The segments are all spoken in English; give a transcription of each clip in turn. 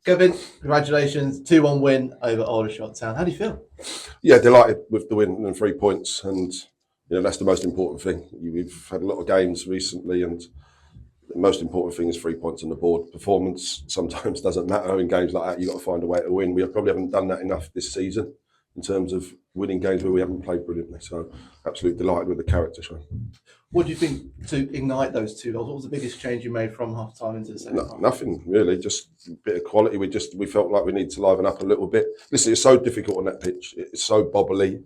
Kevin, congratulations, 2-1 win over Aldershot Town. How do you feel? Yeah, delighted with the win and 3 points, and that's the most important thing. We've had a lot of games recently, and the most important thing is 3 points on the board. Performance sometimes doesn't matter in games like that. You've got to find a way to win. We probably haven't done that enough this season in terms of winning games where we haven't played brilliantly. So, absolutely delighted with the character show. What do you think to ignite those 2 goals? What was the biggest change you made from half time into the second half? Nothing really, just a bit of quality. We felt like we need to liven up a little bit. Listen, it's so difficult on that pitch. It's so bobbly.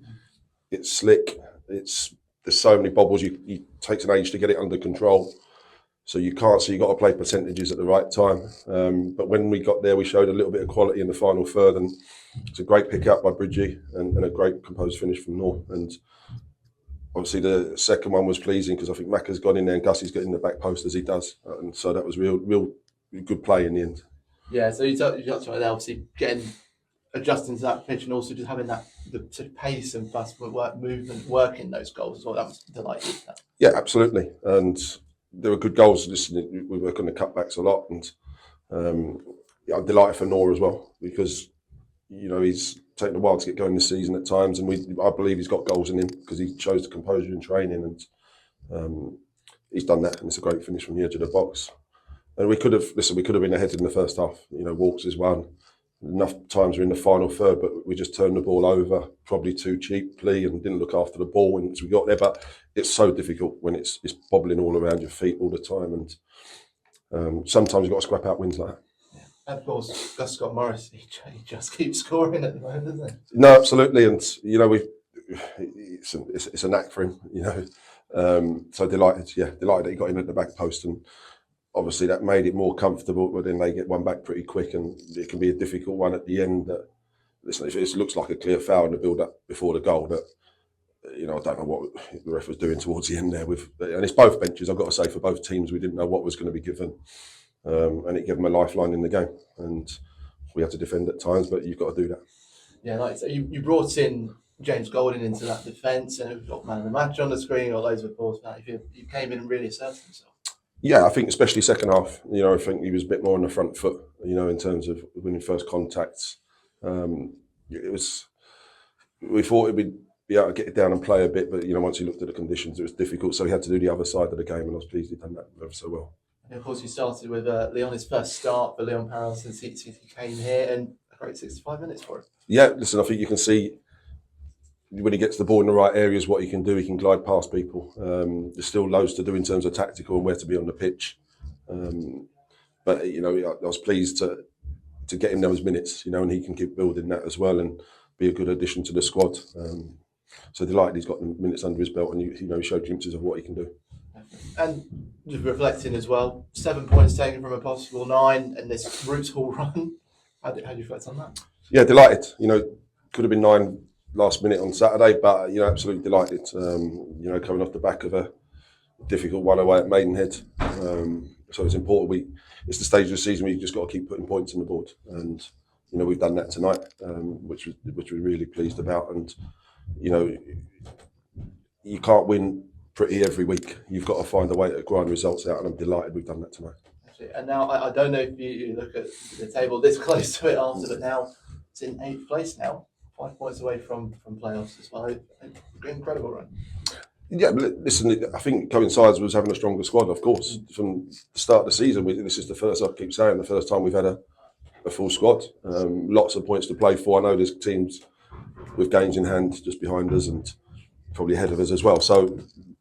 It's slick. There's so many bobbles. It takes an age to get it under control. So you can't. So you got to play percentages at the right time. But when we got there, we showed a little bit of quality in the final third, and it's a great pick up by Bridgie and a great composed finish from Noor. And obviously the second one was pleasing because I think Maher's gone in there and Gussie's got in the back post as he does, and so that was real good play in the end. Yeah. So you touched on it, obviously adjusting to that pitch and also just having the sort of pace and fast movement working those goals as well. That was delightful. Yeah, absolutely, and there were good goals. Listen, we work on the cutbacks a lot, and I'm delighted for Noor as well because he's taken a while to get going this season at times, and I believe he's got goals in him because he shows the composure in training, and he's done that, and it's a great finish from the edge of the box. And we could have been ahead in the first half. Walks is one. Enough times we're in the final third, but we just turned the ball over probably too cheaply and didn't look after the ball once we got there. But it's so difficult when it's bobbling all around your feet all the time, and sometimes you've got to scrap out wins like that. And of course, Gus Scott Morris, he just keeps scoring at the moment, doesn't he? No, absolutely, and it's a knack for him, So delighted that he got in at the back post, and obviously that made it more comfortable. But then they get one back pretty quick, and it can be a difficult one at the end. Listen, if it looks like a clear foul in the build-up before the goal, that I don't know what the ref was doing towards the end there. And it's both benches. I've got to say, for both teams, we didn't know what was going to be given. And it gave them a lifeline in the game, and we had to defend at times, but you've got to do that. Yeah, like so you brought in James Golding into that defence, and we've got man of the match on the screen, or loads of applause. You came in and really asserted himself. Yeah, I think especially second half. I think he was a bit more on the front foot. In terms of winning first contacts. We thought we'd be able to get it down and play a bit, but once he looked at the conditions, it was difficult. So he had to do the other side of the game, and I was pleased he'd done that ever so well. And of course, you started with Leon's first start for Leon Parrell since he came here, and a great 65 minutes for him. Yeah, listen, I think you can see when he gets the ball in the right areas what he can do. He can glide past people. There's still loads to do in terms of tactical and where to be on the pitch. But I was pleased to get him those minutes, and he can keep building that as well and be a good addition to the squad. So delighted he's got the minutes under his belt, and he showed glimpses of what he can do. And just reflecting as well, 7 points taken from a possible 9, and this Roots Hall run. How do you reflect on that? Yeah, delighted. Could have been 9 last minute on Saturday, but absolutely delighted. Coming off the back of a difficult one away at Maidenhead, so it's important. It's the stage of the season where you just got to keep putting points on the board, and we've done that tonight, which we're really pleased about. And you can't win pretty every week. You've got to find a way to grind results out, and I'm delighted we've done that tonight. And now I don't know if you look at the table this close to it after, but now it's in 8th place now, 5 points away from playoffs as well. Incredible run. Yeah, but listen, I think it coincides with having a stronger squad, of course. From the start of the season, this is the first time we've had a full squad. Lots of points to play for. I know there's teams with games in hand just behind us and probably ahead of us as well. So,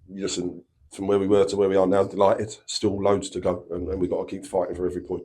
listen, from where we were to where we are now, delighted. Still loads to go, and we've got to keep fighting for every point.